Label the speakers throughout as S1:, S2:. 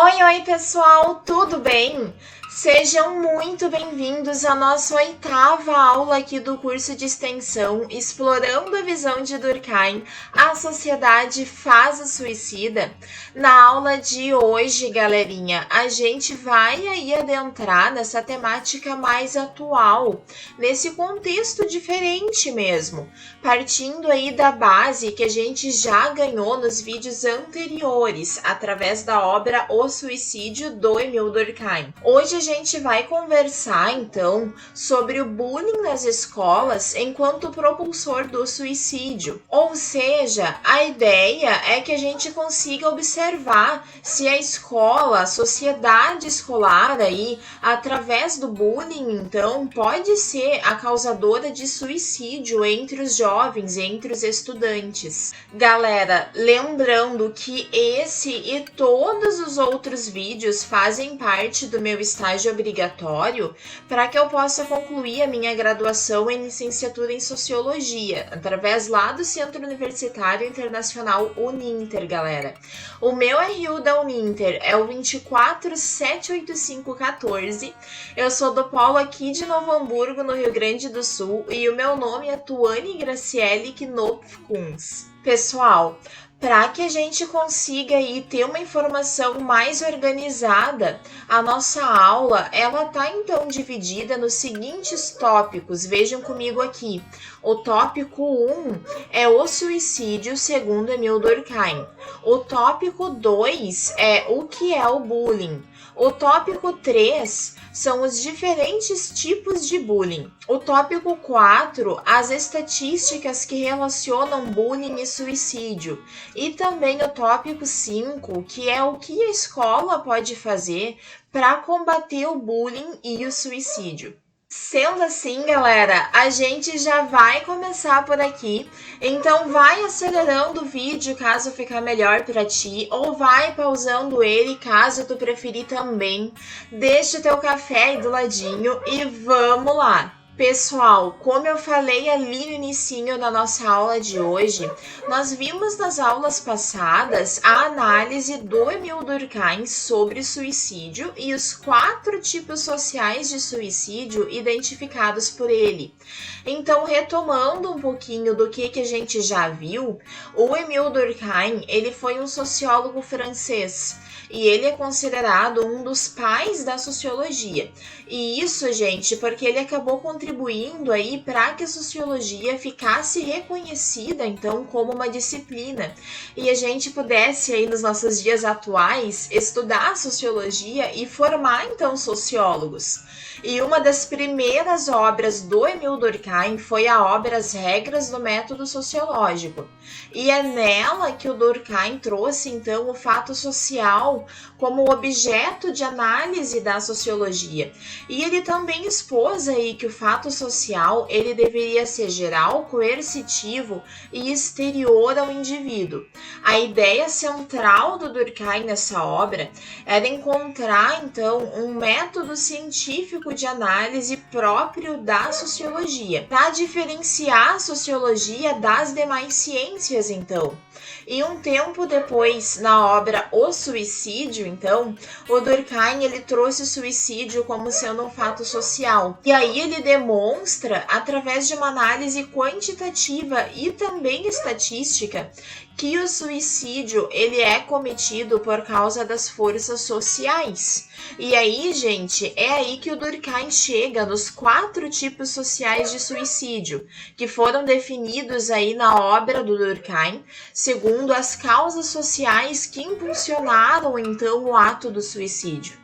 S1: Oi, pessoal, tudo bem? Sejam muito bem-vindos à nossa 8ª aula aqui do curso de extensão Explorando a Visão de Durkheim, a Sociedade Fase Suicida. Na aula de hoje, galerinha, a gente vai aí adentrar nessa temática mais atual, nesse contexto diferente mesmo, partindo aí da base que a gente já ganhou nos vídeos anteriores, através da obra O Suicídio, do Emil Durkheim. Hoje a gente vai conversar, então, sobre o bullying nas escolas enquanto propulsor do suicídio. Ou seja, a ideia é que a gente consiga observar se a escola, a sociedade escolar aí, através do bullying, então, pode ser a causadora de suicídio entre os jovens, entre os estudantes. Galera, lembrando que esse e todos os outros vídeos fazem parte do meu estágio obrigatório para que eu possa concluir a minha graduação em licenciatura em Sociologia, através lá do Centro Universitário Internacional Uninter, galera. O meu RU da Uninter é o 2478514. Eu sou do polo aqui de Novo Hamburgo, no Rio Grande do Sul, e o meu nome é Tuane Graciele Knopfkuns. Pessoal, para que a gente consiga aí ter uma informação mais organizada, a nossa aula ela tá então dividida nos seguintes tópicos. Vejam comigo aqui. O tópico 1 é o suicídio segundo Emil Durkheim. O tópico 2 é o que é o bullying. O tópico 3 são os diferentes tipos de bullying. O tópico 4, as estatísticas que relacionam bullying e suicídio. E também o tópico 5, que é o que a escola pode fazer para combater o bullying e o suicídio. Sendo assim, galera, a gente já vai começar por aqui, então vai acelerando o vídeo caso ficar melhor para ti, ou vai pausando ele caso tu preferir também. Deixa o teu café aí do ladinho e vamos lá! Pessoal, como eu falei ali no inicinho da nossa aula de hoje, nós vimos nas aulas passadas a análise do Emil Durkheim sobre suicídio e os 4 tipos sociais de suicídio identificados por ele. Então, retomando um pouquinho do que a gente já viu, o Emil Durkheim, ele foi um sociólogo francês e ele é considerado um dos pais da sociologia. E isso, gente, porque ele acabou contribuindo aí para que a sociologia ficasse reconhecida, então, como uma disciplina. E a gente pudesse aí, nos nossos dias atuais, estudar a sociologia e formar, então, sociólogos. E uma das primeiras obras do Emil Durkheim foi a obra As Regras do Método Sociológico. E é nela que o Durkheim trouxe, então, o fato social como objeto de análise da sociologia. E ele também expôs aí que o fato social ele deveria ser geral, coercitivo e exterior ao indivíduo. A ideia central do Durkheim nessa obra era encontrar, então, um método científico de análise próprio da sociologia, para diferenciar a sociologia das demais ciências, então. E um tempo depois, na obra O Suicídio, então, o Durkheim ele trouxe o suicídio como sendo um fato social. E aí ele demonstra, através de uma análise quantitativa e também estatística, que o suicídio ele é cometido por causa das forças sociais. E aí, gente, é aí que o Durkheim chega nos 4 tipos sociais de suicídio, que foram definidos aí na obra do Durkheim, segundo as causas sociais que impulsionaram então o ato do suicídio.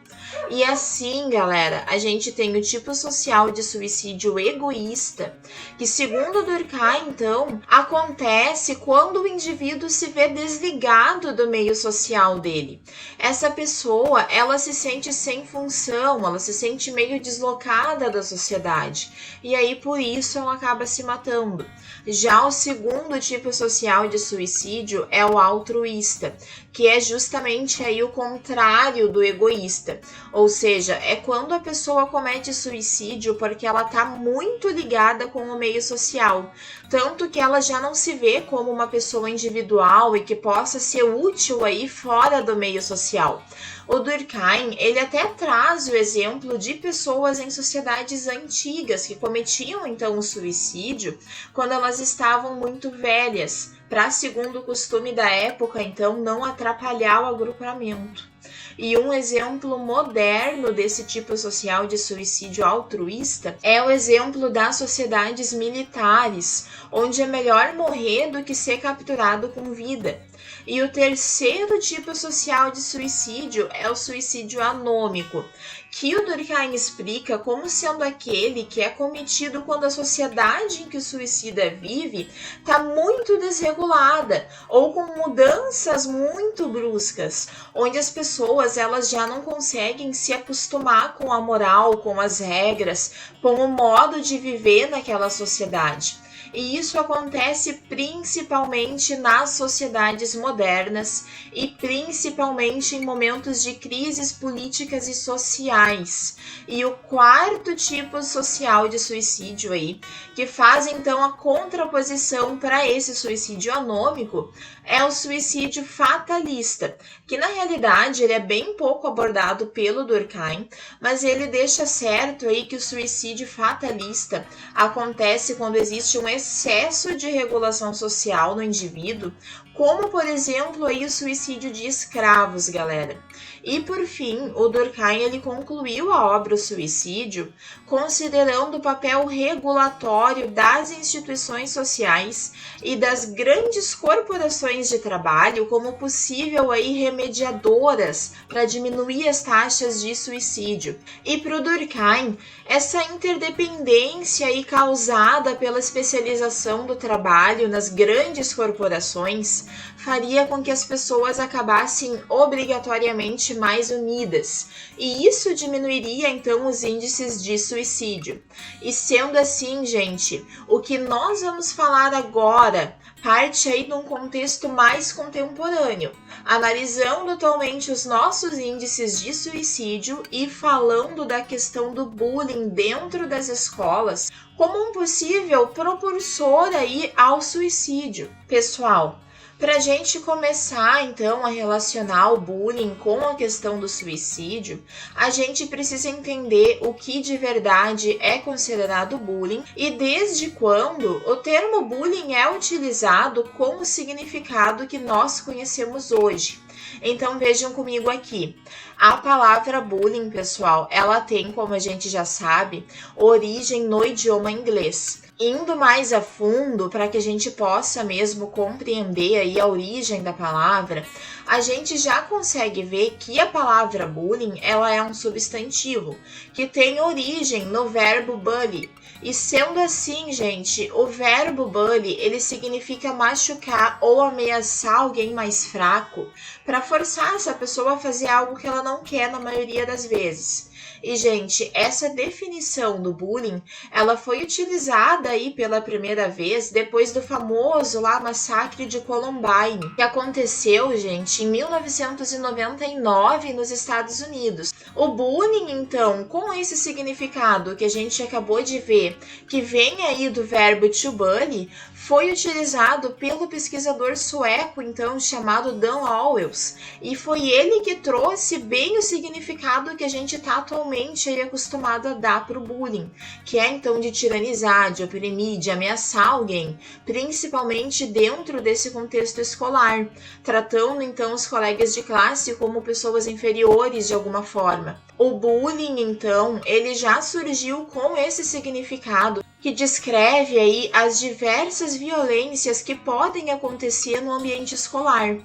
S1: E assim, galera, a gente tem o tipo social de suicídio egoísta, que segundo Durkheim, então, acontece quando o indivíduo se vê desligado do meio social dele. Essa pessoa, ela se sente sem função, ela se sente meio deslocada da sociedade, e aí por isso ela acaba se matando. Já o segundo tipo social de suicídio é o altruísta, que é justamente aí o contrário do egoísta. Ou seja, é quando a pessoa comete suicídio porque ela está muito ligada com o meio social, tanto que ela já não se vê como uma pessoa individual e que possa ser útil aí fora do meio social. O Durkheim, ele até traz o exemplo de pessoas em sociedades antigas que cometiam então o suicídio quando elas estavam muito velhas, para, segundo o costume da época, então não atrapalhar o agrupamento. E um exemplo moderno desse tipo social de suicídio altruísta é o exemplo das sociedades militares, onde é melhor morrer do que ser capturado com vida. E o terceiro tipo social de suicídio é o suicídio anômico, que o Durkheim explica como sendo aquele que é cometido quando a sociedade em que o suicida vive está muito desregulada ou com mudanças muito bruscas, onde as pessoas elas já não conseguem se acostumar com a moral, com as regras, com o modo de viver naquela sociedade. E isso acontece principalmente nas sociedades modernas e principalmente em momentos de crises políticas e sociais. E o quarto tipo social de suicídio aí, que faz então a contraposição para esse suicídio anômico, é o suicídio fatalista, que na realidade ele é bem pouco abordado pelo Durkheim, mas ele deixa certo aí que o suicídio fatalista acontece quando existe um excesso de regulação social no indivíduo, como por exemplo aí o suicídio de escravos, galera. E por fim, o Durkheim ele concluiu a obra O Suicídio considerando o papel regulatório das instituições sociais e das grandes corporações de trabalho como possível aí remediadoras para diminuir as taxas de suicídio. E para o Durkheim, essa interdependência aí causada pela especialização do trabalho nas grandes corporações faria com que as pessoas acabassem obrigatoriamente mais unidas, e isso diminuiria então os índices de suicídio. E sendo assim, gente, o que nós vamos falar agora parte aí de um contexto mais contemporâneo, analisando atualmente os nossos índices de suicídio e falando da questão do bullying dentro das escolas como um possível propulsor aí ao suicídio. Pessoal, para a gente começar, então, a relacionar o bullying com a questão do suicídio, a gente precisa entender o que de verdade é considerado bullying e desde quando o termo bullying é utilizado com o significado que nós conhecemos hoje. Então, vejam comigo aqui. A palavra bullying, pessoal, ela tem, como a gente já sabe, origem no idioma inglês. Indo mais a fundo, para que a gente possa mesmo compreender aí a origem da palavra, a gente já consegue ver que a palavra bullying ela é um substantivo, que tem origem no verbo bully. E sendo assim, gente, o verbo bully, ele significa machucar ou ameaçar alguém mais fraco para forçar essa pessoa a fazer algo que ela não quer na maioria das vezes. E, gente, essa definição do bullying, ela foi utilizada aí pela primeira vez depois do famoso lá massacre de Columbine, que aconteceu, gente, em 1999 nos Estados Unidos. O bullying, então, com esse significado que a gente acabou de ver, que vem aí do verbo to bully, foi utilizado pelo pesquisador sueco, então, chamado Dan Owels, e foi ele que trouxe bem o significado que a gente está atualmente aí acostumado a dar para o bullying, que é, então, de tiranizar, de oprimir, de ameaçar alguém, principalmente dentro desse contexto escolar, tratando, então, os colegas de classe como pessoas inferiores de alguma forma. O bullying, então, ele já surgiu com esse significado, que descreve aí as diversas violências que podem acontecer no ambiente escolar.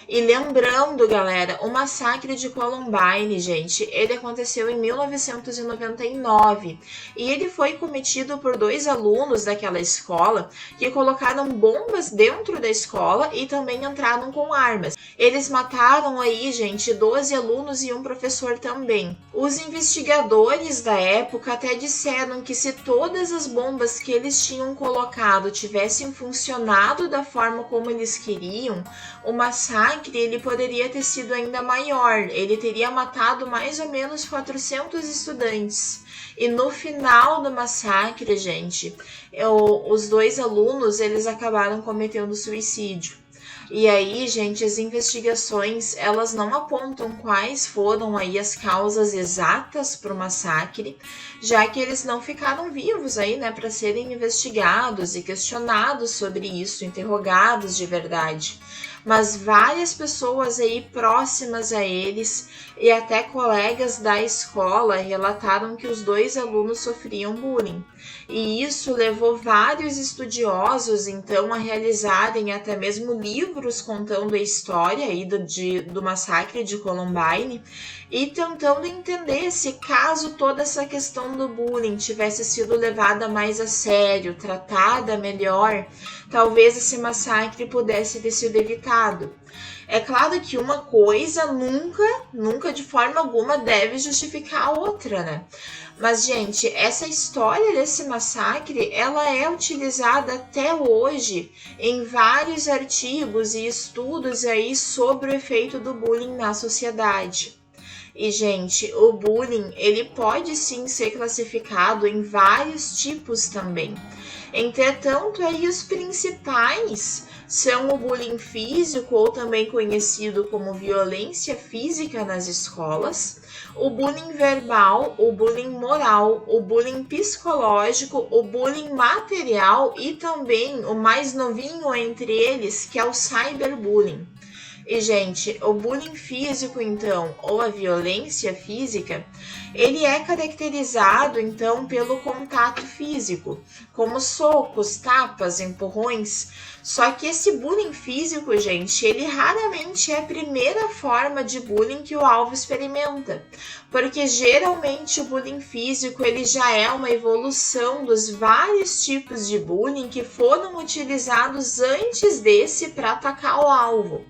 S1: E lembrando, galera, o massacre de Columbine, gente, ele aconteceu em 1999 e ele foi cometido por 2 alunos daquela escola que colocaram bombas dentro da escola e também entraram com armas. Eles mataram aí, gente, 12 alunos e um professor também. Os investigadores da época até disseram que se todas as bombas bombas que eles tinham colocado tivessem funcionado da forma como eles queriam, o massacre ele poderia ter sido ainda maior. Ele teria matado mais ou menos 400 estudantes. E no final do massacre, gente, os 2 alunos eles acabaram cometendo suicídio. E aí, gente, as investigações, elas não apontam quais foram aí as causas exatas para o massacre, já que eles não ficaram vivos aí, né, para serem investigados e questionados sobre isso, interrogados de verdade. Mas várias pessoas aí próximas a eles e até colegas da escola relataram que os 2 alunos sofriam bullying. E isso levou vários estudiosos, então, a realizarem até mesmo livros contando a história aí do massacre de Columbine e tentando entender se caso toda essa questão do bullying tivesse sido levada mais a sério, tratada melhor, talvez esse massacre pudesse ter sido evitado. É claro que uma coisa nunca de forma alguma deve justificar a outra, né? Mas, gente, essa história desse massacre, ela é utilizada até hoje em vários artigos e estudos aí sobre o efeito do bullying na sociedade. E, gente, o bullying, ele pode sim ser classificado em vários tipos também. Entretanto, aí os principais são o bullying físico, ou também conhecido como violência física nas escolas, o bullying verbal, o bullying moral, o bullying psicológico, o bullying material e também o mais novinho entre eles, que é o cyberbullying. E, gente, o bullying físico, então, ou a violência física, ele é caracterizado, então, pelo contato físico, como socos, tapas, empurrões. Só que esse bullying físico, gente, ele raramente é a primeira forma de bullying que o alvo experimenta, porque geralmente o bullying físico, ele já é uma evolução dos vários tipos de bullying que foram utilizados antes desse para atacar o alvo.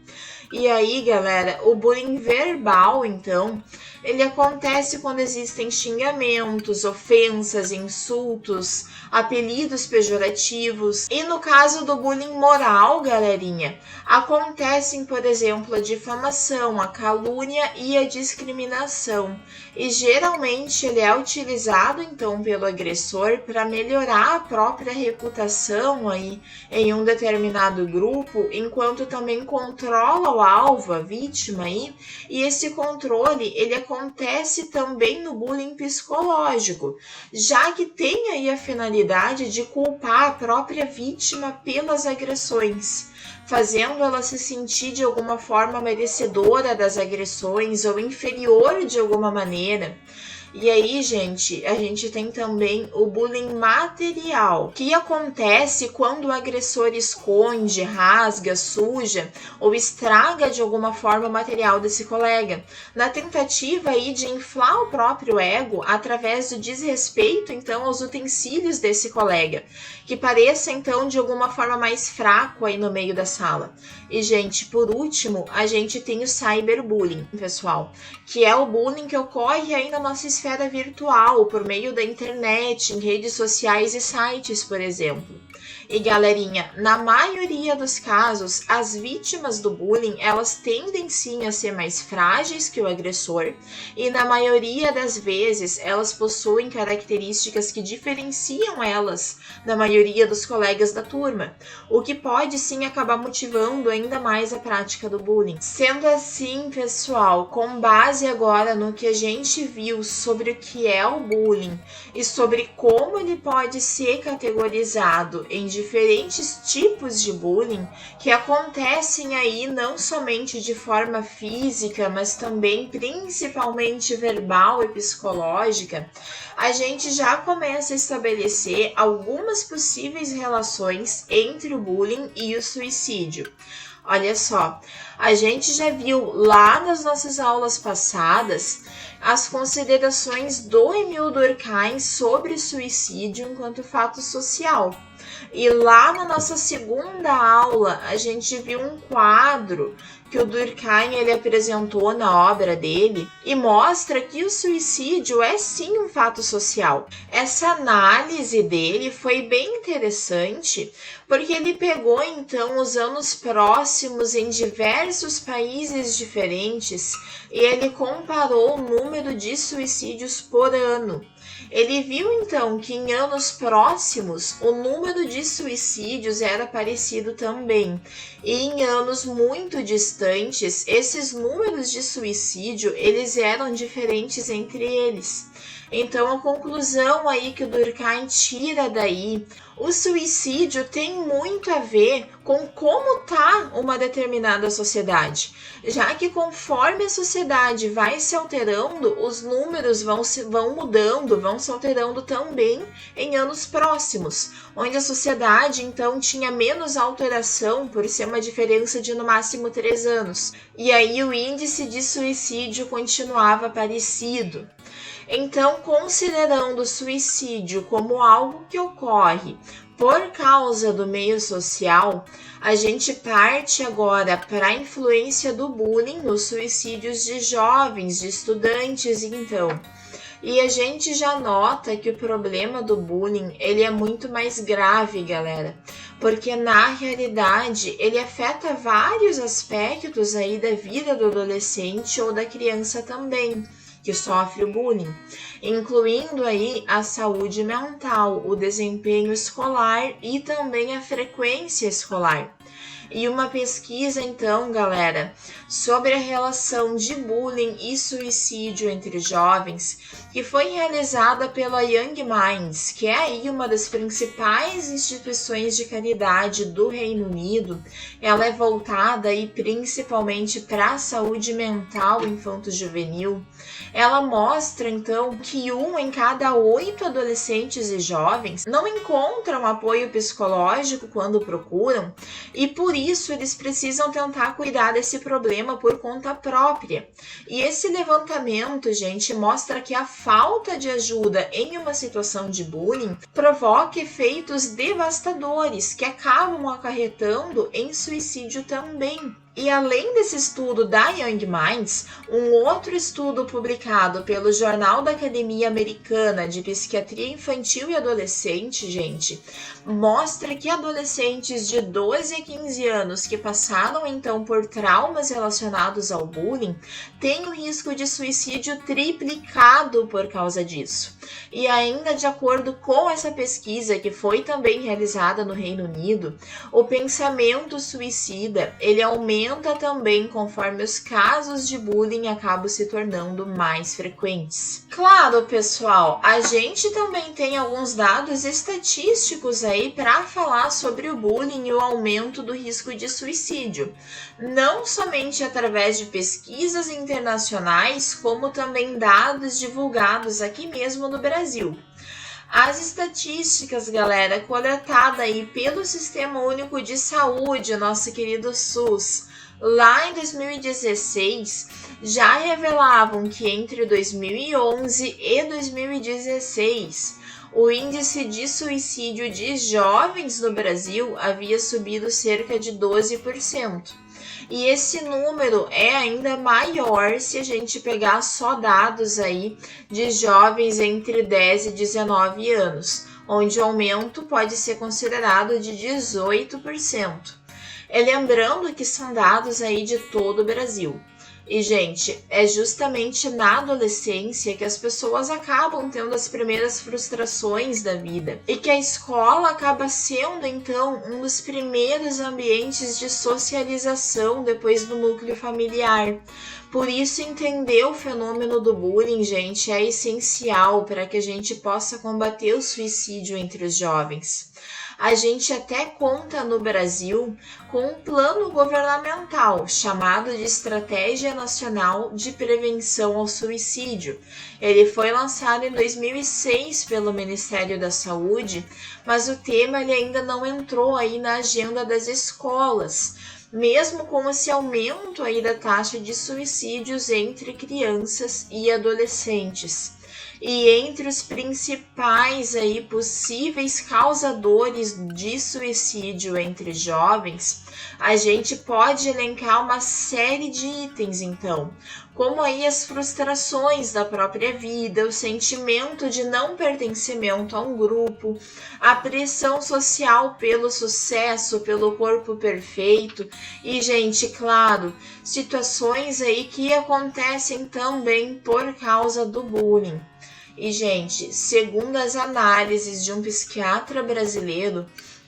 S1: E aí, galera, o bullying verbal, então, ele acontece quando existem xingamentos, ofensas, insultos, apelidos pejorativos. E no caso do bullying moral, galerinha, acontecem, por exemplo, a difamação, a calúnia e a discriminação. E geralmente ele é utilizado, então, pelo agressor para melhorar a própria reputação aí em um determinado grupo, enquanto também controla o alvo, a vítima aí, e esse controle, ele acontece também no bullying psicológico, já que tem aí a finalidade de culpar a própria vítima pelas agressões, fazendo ela se sentir de alguma forma merecedora das agressões ou inferior de alguma maneira. E aí, gente, a gente tem também o bullying material, que acontece quando o agressor esconde, rasga, suja ou estraga de alguma forma o material desse colega, na tentativa aí de inflar o próprio ego através do desrespeito, então, aos utensílios desse colega, que pareça, então, de alguma forma mais fraco aí no meio da sala. E, gente, por último, a gente tem o cyberbullying, pessoal, que é o bullying que ocorre aí na nossa esfera virtual, por meio da internet, em redes sociais e sites, por exemplo. E, galerinha, na maioria dos casos, as vítimas do bullying, elas tendem sim a ser mais frágeis que o agressor e, na maioria das vezes, elas possuem características que diferenciam elas da maioria dos colegas da turma, o que pode sim acabar motivando ainda mais a prática do bullying. Sendo assim, pessoal, com base agora no que a gente viu sobre o que é o bullying e sobre como ele pode ser categorizado em diferentes tipos de bullying que acontecem aí não somente de forma física, mas também principalmente verbal e psicológica, a gente já começa a estabelecer algumas possíveis relações entre o bullying e o suicídio. Olha só, a gente já viu lá nas nossas aulas passadas as considerações do Emil Durkheim sobre suicídio enquanto fato social. E lá na nossa segunda aula, a gente viu um quadro que o Durkheim ele apresentou na obra dele e mostra que o suicídio é sim um fato social. Essa análise dele foi bem interessante porque ele pegou então os anos próximos em diversos países diferentes e ele comparou o número de suicídios por ano. Ele viu então que em anos próximos o número de suicídios era parecido também, e em anos muito distantes esses números de suicídio eles eram diferentes entre eles. Então a conclusão aí que o Durkheim tira daí, o suicídio tem muito a ver com como está uma determinada sociedade, já que conforme a sociedade vai se alterando, os números vão mudando, vão se alterando também em anos próximos, onde a sociedade então tinha menos alteração por ser uma diferença de no máximo 3 anos, e aí o índice de suicídio continuava parecido. Então, considerando o suicídio como algo que ocorre por causa do meio social, a gente parte agora para a influência do bullying nos suicídios de jovens, de estudantes, então. E a gente já nota que o problema do bullying, ele é muito mais grave, galera, porque na realidade ele afeta vários aspectos aí da vida do adolescente ou da criança também, que sofre o bullying, incluindo aí a saúde mental, o desempenho escolar e também a frequência escolar. E uma pesquisa, então, galera, sobre a relação de bullying e suicídio entre jovens, que foi realizada pela Young Minds, que é aí uma das principais instituições de caridade do Reino Unido. Ela é voltada aí principalmente para a saúde mental infanto-juvenil. Ela mostra, então, que 1 em cada 8 adolescentes e jovens não encontram apoio psicológico quando procuram, e por isso eles precisam tentar cuidar desse problema por conta própria. E esse levantamento, gente, mostra que a falta de ajuda em uma situação de bullying provoca efeitos devastadores que acabam acarretando em suicídio também. E além desse estudo da Young Minds, um outro estudo publicado pelo Jornal da Academia Americana de Psiquiatria Infantil e Adolescente, gente, mostra que adolescentes de 12 a 15 anos que passaram então por traumas relacionados ao bullying têm o risco de suicídio triplicado por causa disso. E ainda de acordo com essa pesquisa, que foi também realizada no Reino Unido, o pensamento suicida, ele aumenta também conforme os casos de bullying acabam se tornando mais frequentes. Claro, pessoal, a gente também tem alguns dados estatísticos aí para falar sobre o bullying e o aumento do risco de suicídio, não somente através de pesquisas internacionais, como também dados divulgados aqui mesmo no Brasil. As estatísticas, galera, coletadas aí pelo Sistema Único de Saúde, nosso querido SUS, lá em 2016, já revelavam que entre 2011 e 2016, o índice de suicídio de jovens no Brasil havia subido cerca de 12%. E esse número é ainda maior se a gente pegar só dados aí de jovens entre 10 e 19 anos, onde o aumento pode ser considerado de 18%. Lembrando que são dados aí de todo o Brasil. E, gente, é justamente na adolescência que as pessoas acabam tendo as primeiras frustrações da vida e que a escola acaba sendo, então, um dos primeiros ambientes de socialização depois do núcleo familiar. Por isso, entender o fenômeno do bullying, gente, é essencial para que a gente possa combater o suicídio entre os jovens. A gente até conta no Brasil com um plano governamental chamado de Estratégia Nacional de Prevenção ao Suicídio. Ele foi lançado em 2006 pelo Ministério da Saúde, mas o tema ele ainda não entrou aí na agenda das escolas, mesmo com esse aumento aí da taxa de suicídios entre crianças e adolescentes. E entre os principais aí possíveis causadores de suicídio entre jovens, a gente pode elencar uma série de itens, então, como aí as frustrações da própria vida, o sentimento de não pertencimento a um grupo, a pressão social pelo sucesso, pelo corpo perfeito e, gente, claro, situações aí que acontecem também por causa do bullying. E, gente, segundo as análises de um psiquiatra brasileiro,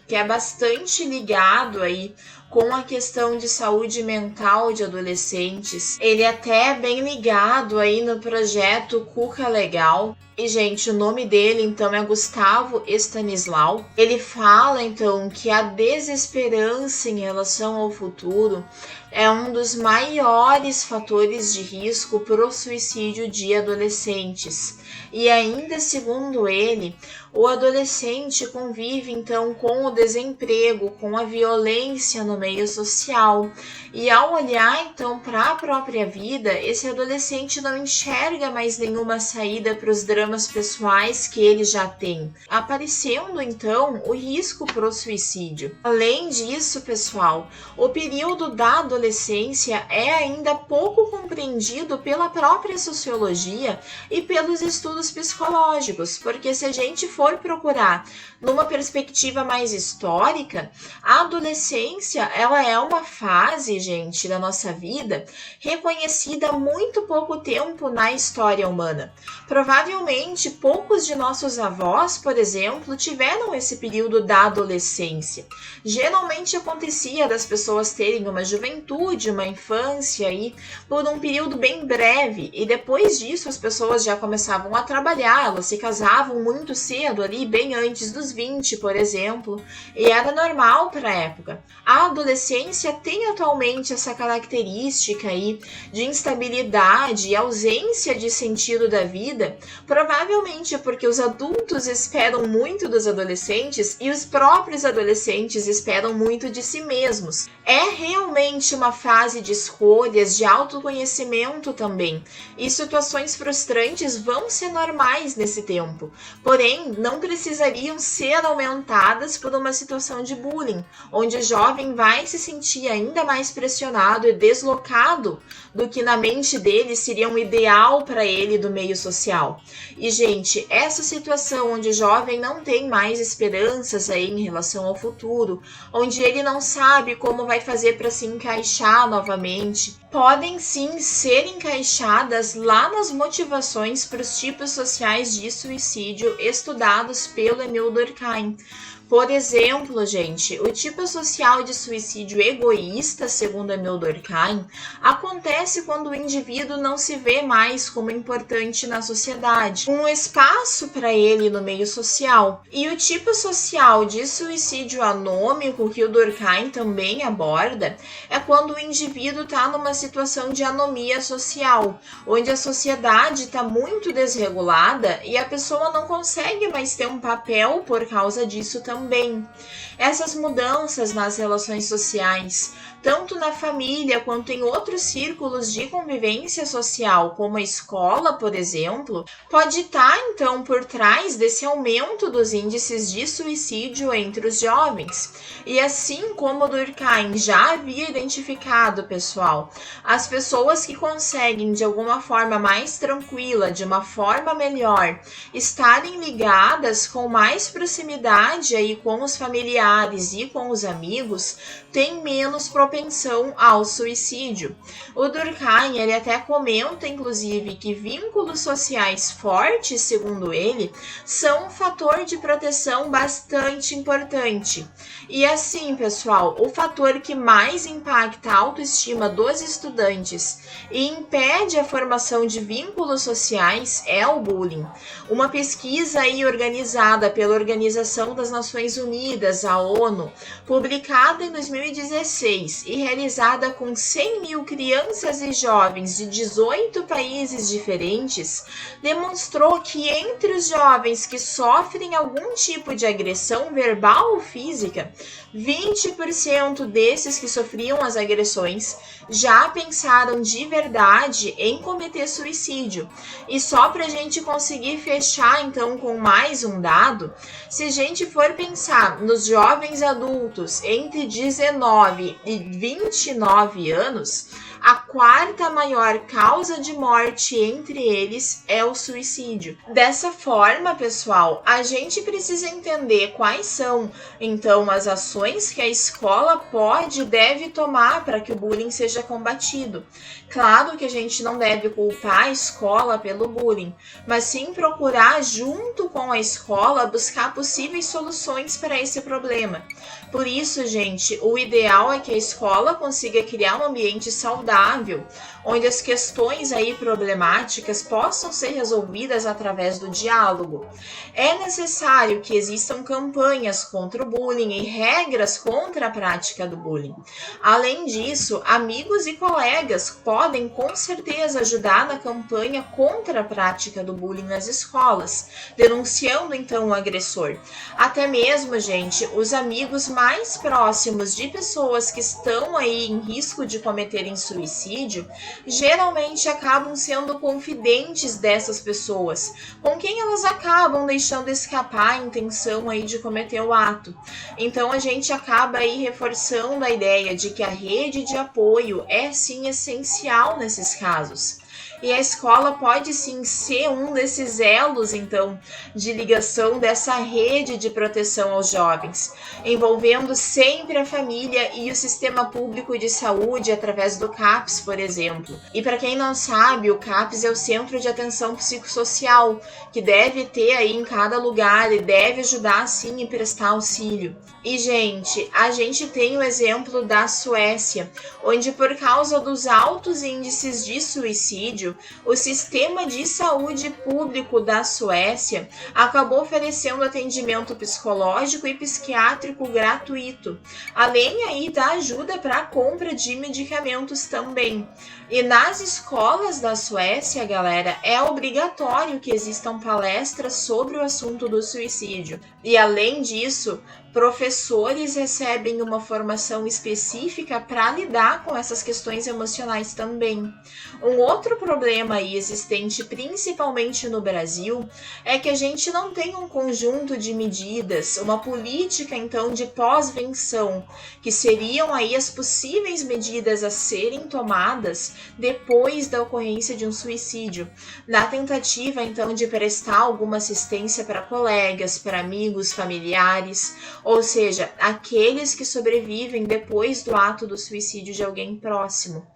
S1: que é bastante ligado aí com a questão de saúde mental de adolescentes. Ele até é bem ligado aí no projeto Cuca Legal. E, gente, o nome dele, então, é Gustavo Stanislau. Ele fala, então, que a desesperança em relação ao futuro é um dos maiores fatores de risco para o suicídio de adolescentes. E ainda, segundo ele, o adolescente convive, então, com o desemprego, com a violência no meio social. E ao olhar, então, para a própria vida, esse adolescente não enxerga mais nenhuma saída para os dramas pessoais que ele já tem, aparecendo, então, o risco para o suicídio. Além disso, pessoal, o período da adolescência é ainda pouco compreendido pela própria sociologia e pelos estudos psicológicos, porque se a gente for procurar numa perspectiva mais histórica, a adolescência, ela é uma fase, gente, da nossa vida reconhecida há muito pouco tempo na história humana. Provavelmente, poucos de nossos avós, por exemplo, tiveram esse período da adolescência. Geralmente acontecia das pessoas terem uma juventude, uma infância aí, por um período bem breve, e depois disso as pessoas já começavam a trabalhar, elas se casavam muito cedo ali, bem antes dos 20, por exemplo, e era normal para a época. A adolescência tem atualmente essa característica aí de instabilidade e ausência de sentido da vida, provavelmente porque os adultos esperam muito dos adolescentes e os próprios adolescentes esperam muito de si mesmos. É realmente uma fase de escolhas, de autoconhecimento também, e situações frustrantes vão ser normais nesse tempo, porém não precisariam ser aumentadas por uma situação de bullying, onde o jovem vai se sentir ainda mais pressionado e deslocado do que na mente dele seria um ideal para ele do meio social. E, gente, essa situação onde o jovem não tem mais esperanças aí em relação ao futuro, onde ele não sabe como vai fazer para se encaixar novamente, podem sim ser encaixadas lá nas motivações para os tipos sociais de suicídio estudados pelo Emil Durkheim. Por exemplo, gente, o tipo social de suicídio egoísta, segundo Emil Durkheim, acontece quando o indivíduo não se vê mais como importante na sociedade, um espaço para ele no meio social. E o tipo social de suicídio anômico, que o Durkheim também aborda, é quando o indivíduo está numa situação de anomia social, onde a sociedade está muito desregulada e a pessoa não consegue mais ter um papel por causa disso também. Essas mudanças nas relações sociais, tanto na família quanto em outros círculos de convivência social, como a escola, por exemplo, pode estar, então, por trás desse aumento dos índices de suicídio entre os jovens. E assim como Durkheim já havia identificado, pessoal, as pessoas que conseguem, de alguma forma mais tranquila, de uma forma melhor, estarem ligadas com mais proximidade aí com os familiares e com os amigos, têm menos propensão ao suicídio. O Durkheim, ele até comenta, inclusive, que vínculos sociais fortes, segundo ele, são um fator de proteção bastante importante. E assim, pessoal, o fator que mais impacta a autoestima dos estudantes e impede a formação de vínculos sociais é o bullying. Uma pesquisa aí organizada pela Organização das Nações Nações Unidas, a ONU, publicada em 2016 e realizada com 100 mil crianças e jovens de 18 países diferentes, demonstrou que entre os jovens que sofrem algum tipo de agressão verbal ou física, 20% desses que sofriam as agressões já pensaram de verdade em cometer suicídio. E só para a gente conseguir fechar então com mais um dado, se a gente for pensar nos jovens adultos entre 19 e 29 anos, a quarta maior causa de morte entre eles é o suicídio. Dessa forma, pessoal, a gente precisa entender quais são, então, as ações que a escola pode e deve tomar para que o bullying seja combatido. Claro que a gente não deve culpar a escola pelo bullying, mas sim procurar, junto com a escola, buscar possíveis soluções para esse problema. Por isso, gente, o ideal é que a escola consiga criar um ambiente saudável, onde as questões aí problemáticas possam ser resolvidas através do diálogo. É necessário que existam campanhas contra o bullying e regras contra a prática do bullying. Além disso, amigos e colegas podem com certeza ajudar na campanha contra a prática do bullying nas escolas, denunciando então o agressor. Até mesmo, gente, os amigos mais próximos de pessoas que estão aí em risco de cometerem suicídio, geralmente acabam sendo confidentes dessas pessoas, com quem elas acabam deixando escapar a intenção aí de cometer o ato. Então a gente acaba aí reforçando a ideia de que a rede de apoio é sim essencial nesses casos. E a escola pode sim ser um desses elos, então, de ligação dessa rede de proteção aos jovens, envolvendo sempre a família e o sistema público de saúde através do CAPS, por exemplo. E para quem não sabe, o CAPS é o Centro de Atenção Psicossocial, que deve ter aí em cada lugar e deve ajudar sim e prestar auxílio. E, gente, a gente tem o exemplo da Suécia, onde por causa dos altos índices de suicídio, o sistema de saúde público da Suécia acabou oferecendo atendimento psicológico e psiquiátrico gratuito, além aí da ajuda para a compra de medicamentos também. E nas escolas da Suécia, galera, é obrigatório que existam palestras sobre o assunto do suicídio. E além disso, professores recebem uma formação específica para lidar com essas questões emocionais também. Um outro problema aí existente, principalmente no Brasil, é que a gente não tem um conjunto de medidas, uma política então de pós-venção, que seriam aí as possíveis medidas a serem tomadas depois da ocorrência de um suicídio, na tentativa então de prestar alguma assistência para colegas, para amigos, familiares, ou seja, aqueles que sobrevivem depois do ato do suicídio de alguém próximo.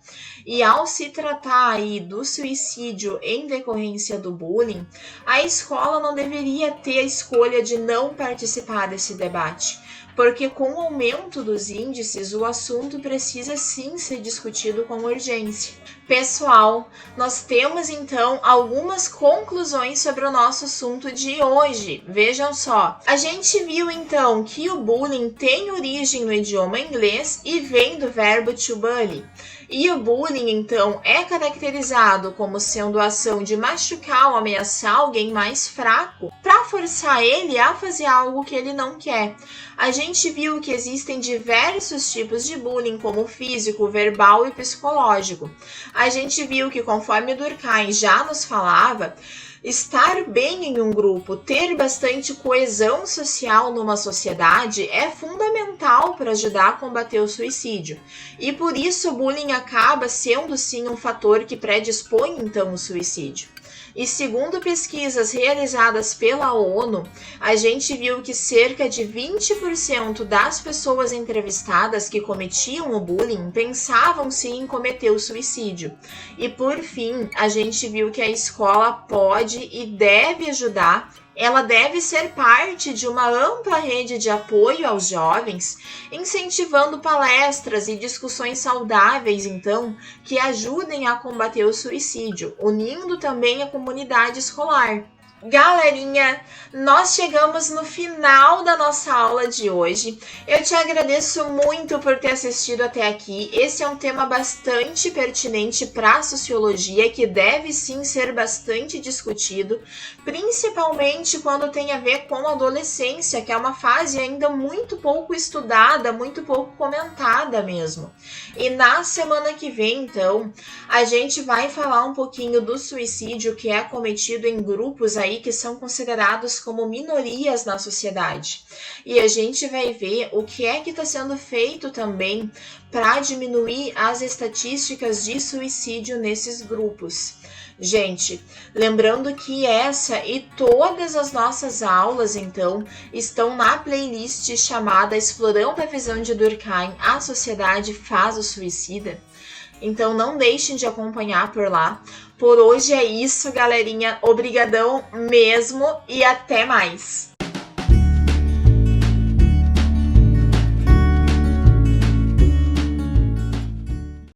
S1: E ao se tratar aí do suicídio em decorrência do bullying, a escola não deveria ter a escolha de não participar desse debate, porque com o aumento dos índices, o assunto precisa sim ser discutido com urgência. Pessoal, nós temos então algumas conclusões sobre o nosso assunto de hoje. Vejam só, a gente viu então que o bullying tem origem no idioma inglês e vem do verbo to bully. E o bullying, então, é caracterizado como sendo a ação de machucar ou ameaçar alguém mais fraco para forçar ele a fazer algo que ele não quer. A gente viu que existem diversos tipos de bullying, como físico, verbal e psicológico. A gente viu que, conforme Durkheim já nos falava, estar bem em um grupo, ter bastante coesão social numa sociedade é fundamental para ajudar a combater o suicídio. E por isso o bullying acaba sendo sim um fator que predispõe então o suicídio. E segundo pesquisas realizadas pela ONU, a gente viu que cerca de 20% das pessoas entrevistadas que cometiam o bullying pensavam sim em cometer o suicídio. E por fim, a gente viu que a escola pode e deve ajudar. Ela deve ser parte de uma ampla rede de apoio aos jovens, incentivando palestras e discussões saudáveis, então, que ajudem a combater o suicídio, unindo também a comunidade escolar. Galerinha, nós chegamos no final da nossa aula de hoje. Eu te agradeço muito por ter assistido até aqui. Esse é um tema bastante pertinente para a sociologia, que deve sim ser bastante discutido, principalmente quando tem a ver com a adolescência, que é uma fase ainda muito pouco estudada, muito pouco comentada mesmo. E na semana que vem, então, a gente vai falar um pouquinho do suicídio que é cometido em grupos aí que são considerados como minorias na sociedade. E a gente vai ver o que é que está sendo feito também para diminuir as estatísticas de suicídio nesses grupos. Gente, lembrando que essa e todas as nossas aulas, então, estão na playlist chamada Explorando a Visão de Durkheim, A Sociedade Faz o Suicida. Então não deixem de acompanhar por lá. Por hoje é isso, galerinha. Obrigadão mesmo e até mais!